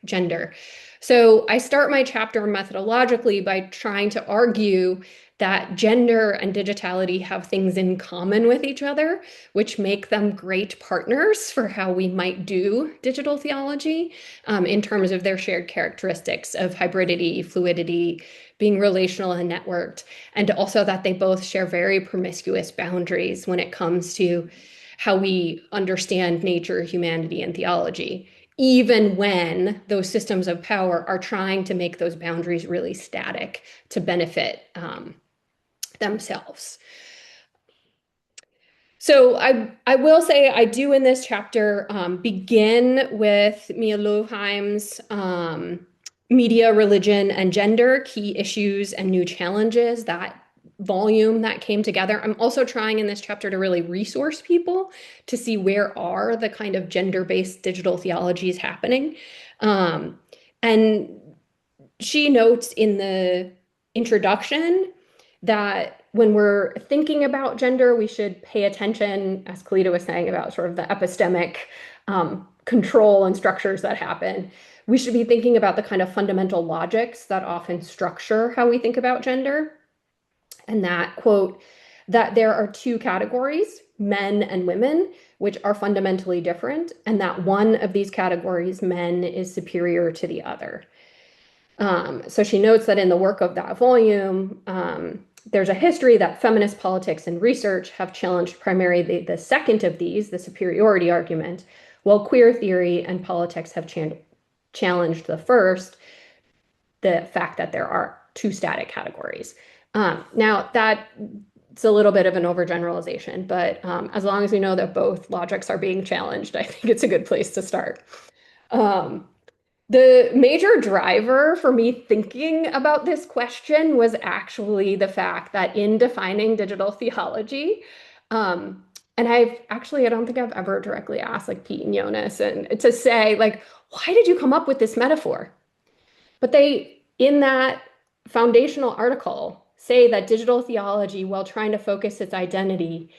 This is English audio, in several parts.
gender. So I start my chapter methodologically by trying to argue that gender and digitality have things in common with each other, which make them great partners for how we might do digital theology, in terms of their shared characteristics of hybridity, fluidity, being relational and networked, and also that they both share very promiscuous boundaries when it comes to how we understand nature, humanity, and theology, even when those systems of power are trying to make those boundaries really static to benefit themselves. So I will say I do in this chapter begin with Mia Loheim's Media, Religion, and Gender, Key Issues and New Challenges, that volume that came together. I'm also trying in this chapter to really resource people to see where are the kind of gender-based digital theologies happening. And she notes in the introduction that when we're thinking about gender, we should pay attention, as Kalita was saying, about sort of the epistemic control and structures that happen. We should be thinking about the kind of fundamental logics that often structure how we think about gender. And that, quote, that there are two categories, men and women, which are fundamentally different, and that one of these categories, men, is superior to the other. So she notes that in the work of that volume, there's a history that feminist politics and research have challenged primarily the second of these, the superiority argument, while queer theory and politics have challenged the first, the fact that there are two static categories. Now, that's a little bit of an overgeneralization, but as long as we know that both logics are being challenged, I think it's a good place to start. The major driver for me thinking about this question was actually the fact that in defining digital theology, and I don't think I've ever directly asked like Pete and Jonas and to say like, why did you come up with this metaphor? But they, in that foundational article, say that digital theology, while trying to focus its identity,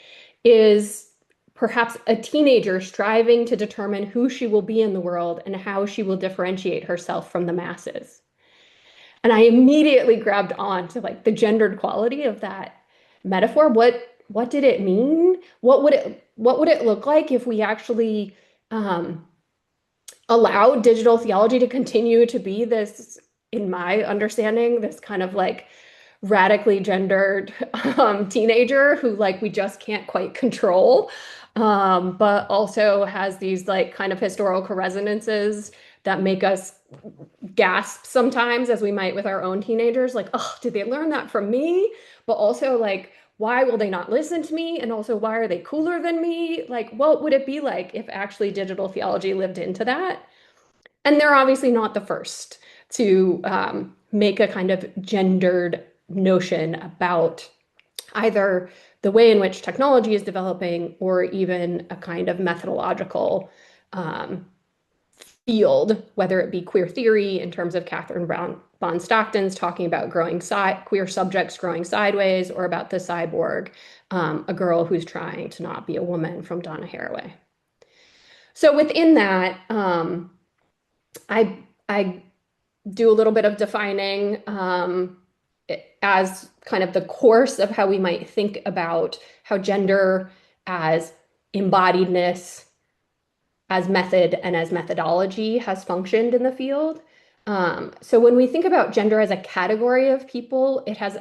is perhaps a teenager striving to determine who she will be in the world and how she will differentiate herself from the masses. And I immediately grabbed on to like the gendered quality of that metaphor. What did it mean? What would it look like if we actually allowed digital theology to continue to be this, in my understanding, this kind of like radically gendered teenager who like we just can't quite control, but also has these like kind of historical resonances that make us gasp sometimes, as we might with our own teenagers, like, oh, did they learn that from me? But also like, why will they not listen to me? And also, why are they cooler than me? Like, what would it be like if actually digital theology lived into that? And they're obviously not the first to make a kind of gendered notion about either the way in which technology is developing or even a kind of methodological field, whether it be queer theory in terms of Catherine Bon Stockton's talking about queer subjects growing sideways, or about the cyborg, a girl who's trying to not be a woman, from Donna Haraway. So within that, I do a little bit of defining as kind of the course of how we might think about how gender as embodiedness, as method, and as methodology has functioned in the field. So when we think about gender as a category of people, it has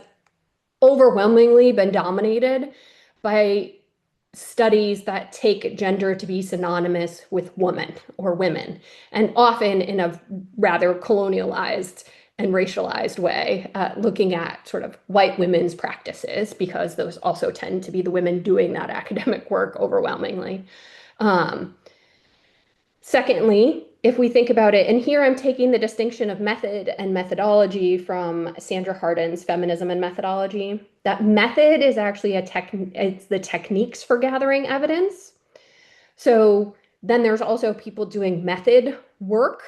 overwhelmingly been dominated by studies that take gender to be synonymous with woman or women, and often in a rather colonialized and racialized way, looking at sort of white women's practices, because those also tend to be the women doing that academic work overwhelmingly. Secondly, if we think about it, and here I'm taking the distinction of method and methodology from Sandra Hardin's Feminism and Methodology, that method is actually it's the techniques for gathering evidence. So then there's also people doing method work,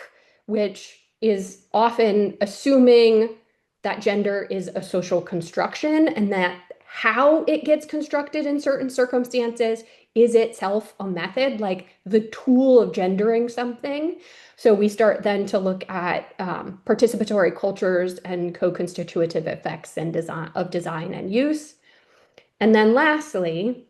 which is often assuming that gender is a social construction and that how it gets constructed in certain circumstances is itself a method, like the tool of gendering something. So we start then to look at participatory cultures and co-constitutive effects and design and use. And then lastly,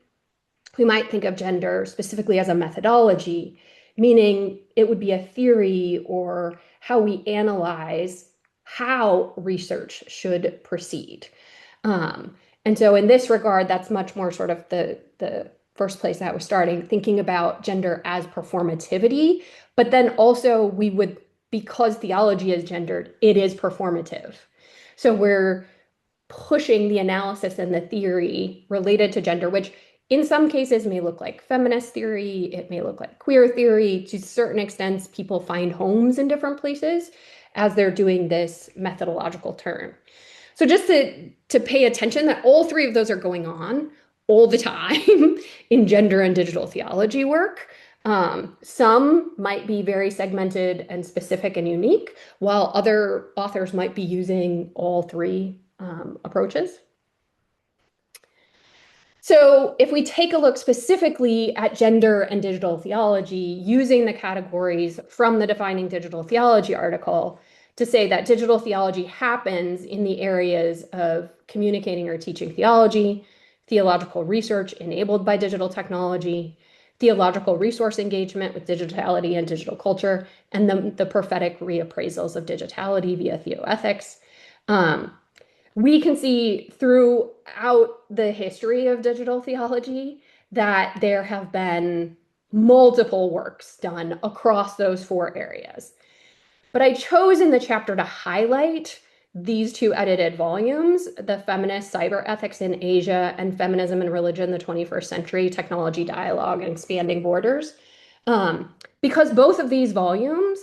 we might think of gender specifically as a methodology, meaning it would be a theory or how we analyze how research should proceed. And so in this regard, that's much more sort of the first place that I was starting, thinking about gender as performativity, but then also we would, because theology is gendered, it is performative. So we're pushing the analysis and the theory related to gender, which in some cases may look like feminist theory, it may look like queer theory. To certain extents, people find homes in different places as they're doing this methodological turn. So just to pay attention that all three of those are going on all the time in gender and digital theology work. Some might be very segmented and specific and unique, while other authors might be using all three approaches. So if we take a look specifically at gender and digital theology, using the categories from the Defining Digital Theology article to say that digital theology happens in the areas of communicating or teaching theology, theological research enabled by digital technology, theological resource engagement with digitality and digital culture, and the prophetic reappraisals of digitality via theoethics. We can see throughout the history of digital theology that there have been multiple works done across those four areas. But I chose in the chapter to highlight these two edited volumes, The Feminist Cyber Ethics in Asia and Feminism and Religion, the 21st Century, Technology Dialogue and Expanding Borders, because both of these volumes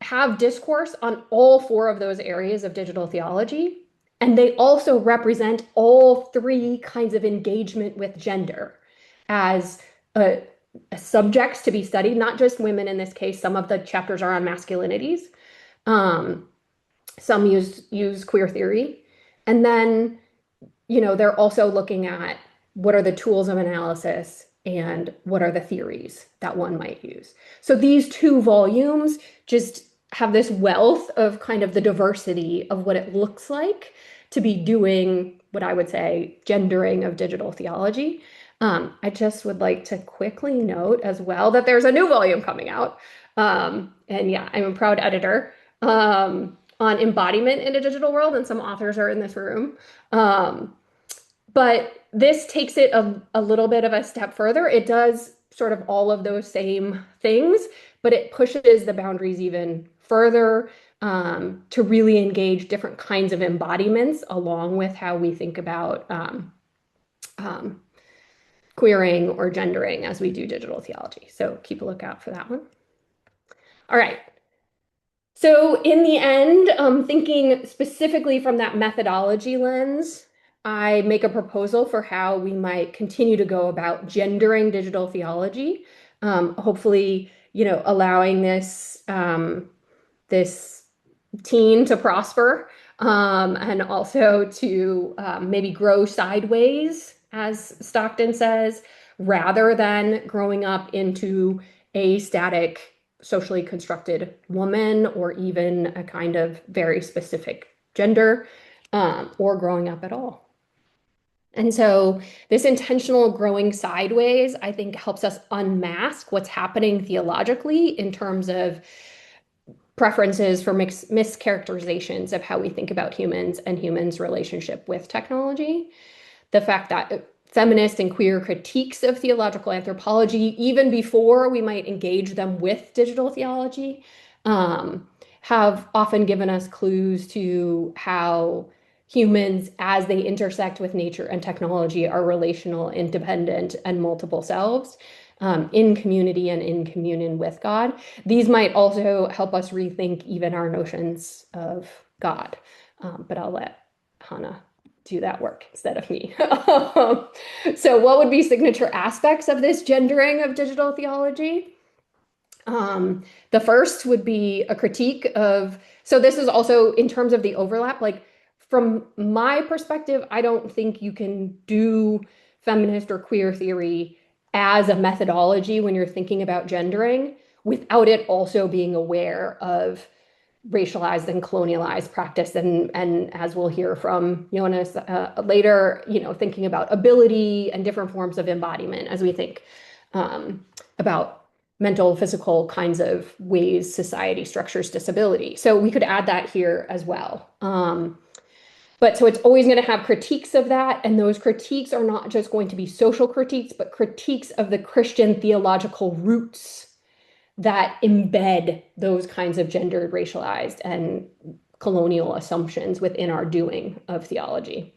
have discourse on all four of those areas of digital theology, and they also represent all three kinds of engagement with gender as subjects to be studied, not just women in this case. Some of the chapters are on masculinities. Some use queer theory. And then, they're also looking at what are the tools of analysis and what are the theories that one might use. So these two volumes just have this wealth of kind of the diversity of what it looks like to be doing what I would say gendering of digital theology. I just would like to quickly note as well that there's a new volume coming out. And yeah, I'm a proud editor on embodiment in a digital world, and some authors are in this room. But this takes it a little bit of a step further. It does sort of all of those same things, but it pushes the boundaries even further to really engage different kinds of embodiments along with how we think about queering or gendering as we do digital theology. So keep a lookout for that one. All right. So in the end, thinking specifically from that methodology lens, I make a proposal for how we might continue to go about gendering digital theology, hopefully, allowing this teen to prosper, and also to maybe grow sideways, as Stockton says, rather than growing up into a static, socially constructed woman or even a kind of very specific gender, or growing up at all. And so this intentional growing sideways, I think, helps us unmask what's happening theologically in terms of preferences for mischaracterizations of how we think about humans and humans' relationship with technology. The fact that feminist and queer critiques of theological anthropology, even before we might engage them with digital theology, have often given us clues to how humans, as they intersect with nature and technology, are relational, independent, and multiple selves. In community and in communion with God. These might also help us rethink even our notions of God, but I'll let Hannah do that work instead of me. So what would be signature aspects of this gendering of digital theology? The first would be a critique of, so this is also in terms of the overlap, like from my perspective, I don't think you can do feminist or queer theory as a methodology when you're thinking about gendering without it also being aware of racialized and colonialized practice, and as we'll hear from Jonas later, thinking about ability and different forms of embodiment as we think about mental, physical kinds of ways society structures disability. So we could add that here as well. But so it's always going to have critiques of that, and those critiques are not just going to be social critiques, but critiques of the Christian theological roots that embed those kinds of gendered, racialized, and colonial assumptions within our doing of theology.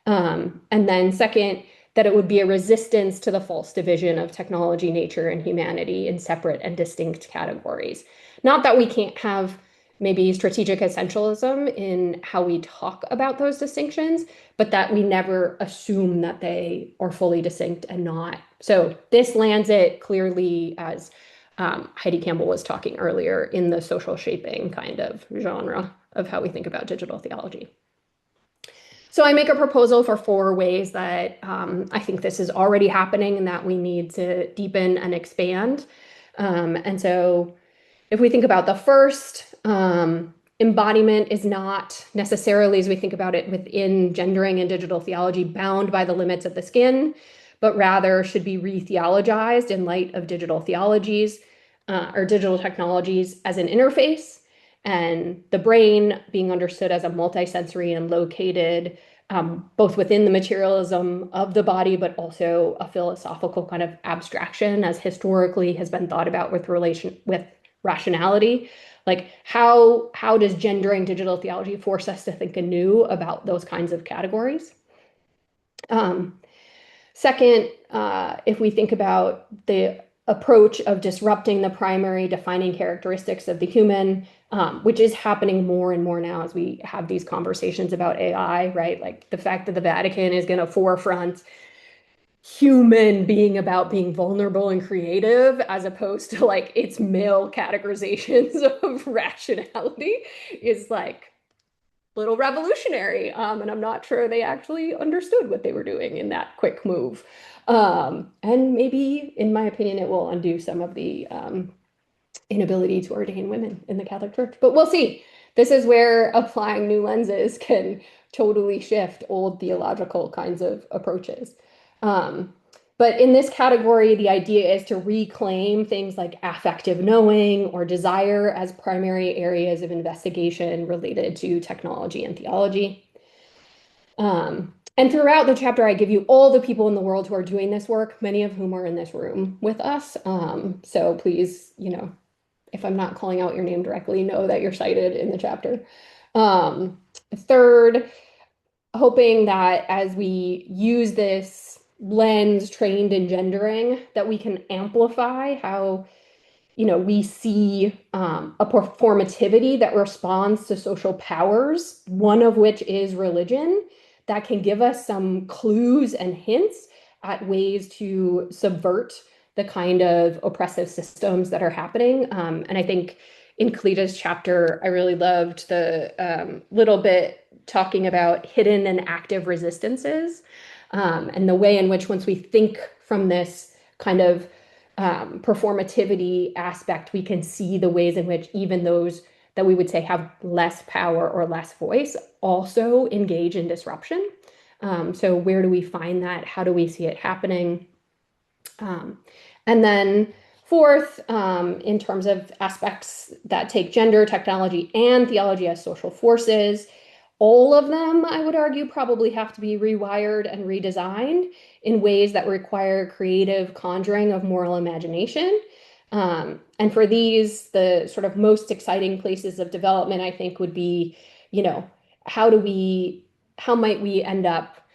And then second, that it would be a resistance to the false division of technology, nature, and humanity in separate and distinct categories. Not that we can't have maybe strategic essentialism in how we talk about those distinctions, but that we never assume that they are fully distinct and not. So this lands it clearly, as Heidi Campbell was talking earlier, in the social shaping kind of genre of how we think about digital theology. So I make a proposal for 4 ways that I think this is already happening and that we need to deepen and expand. And so if we think about the first, embodiment is not necessarily, as we think about it within gendering and digital theology, bound by the limits of the skin, but rather should be re-theologized in light of digital theologies or digital technologies as an interface, and the brain being understood as a multisensory and located both within the materialism of the body, but also a philosophical kind of abstraction, as historically has been thought about with rationality. Like how does gendering digital theology force us to think anew about those kinds of categories? Second, if we think about the approach of disrupting the primary defining characteristics of the human, which is happening more and more now as we have these conversations about AI, right? Like the fact that the Vatican is going to forefront human being about being vulnerable and creative, as opposed to like its male categorizations of rationality, is like little revolutionary. And I'm not sure they actually understood what they were doing in that quick move. And maybe, in my opinion, it will undo some of the inability to ordain women in the Catholic Church. But we'll see. This is where applying new lenses can totally shift old theological kinds of approaches. But in this category, the idea is to reclaim things like affective knowing or desire as primary areas of investigation related to technology and theology. And throughout the chapter, I give you all the people in the world who are doing this work, many of whom are in this room with us. So please, if I'm not calling out your name directly, know that you're cited in the chapter. Third, hoping that as we use this lens trained in gendering, that we can amplify how we see a performativity that responds to social powers, one of which is religion, that can give us some clues and hints at ways to subvert the kind of oppressive systems that are happening. And I think in Kalita's chapter, I really loved the little bit talking about hidden and active resistances, and the way in which, once we think from this kind of performativity aspect, we can see the ways in which even those that we would say have less power or less voice also engage in disruption. So where do we find that? How do we see it happening? And then fourth, in terms of aspects that take gender, technology, and theology as social forces, all of them, I would argue, probably have to be rewired and redesigned in ways that require creative conjuring of moral imagination. And for these, the sort of most exciting places of development, I think, would be, how might we end up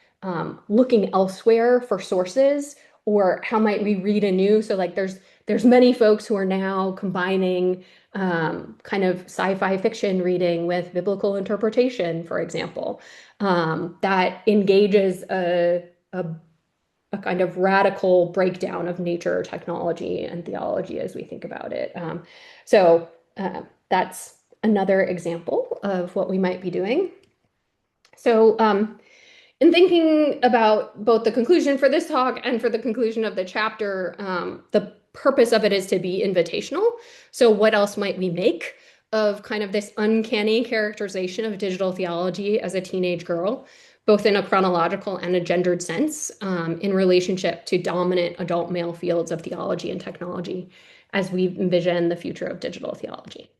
looking elsewhere for sources, or how might we read anew? So like there's many folks who are now combining kind of sci-fi fiction reading with biblical interpretation, for example, that engages a kind of radical breakdown of nature, technology, and theology as we think about it. So that's another example of what we might be doing. So, in thinking about both the conclusion for this talk and for the conclusion of the chapter, the purpose of it is to be invitational. So, what else might we make of kind of this uncanny characterization of digital theology as a teenage girl, both in a chronological and a gendered sense, in relationship to dominant adult male fields of theology and technology as we envision the future of digital theology?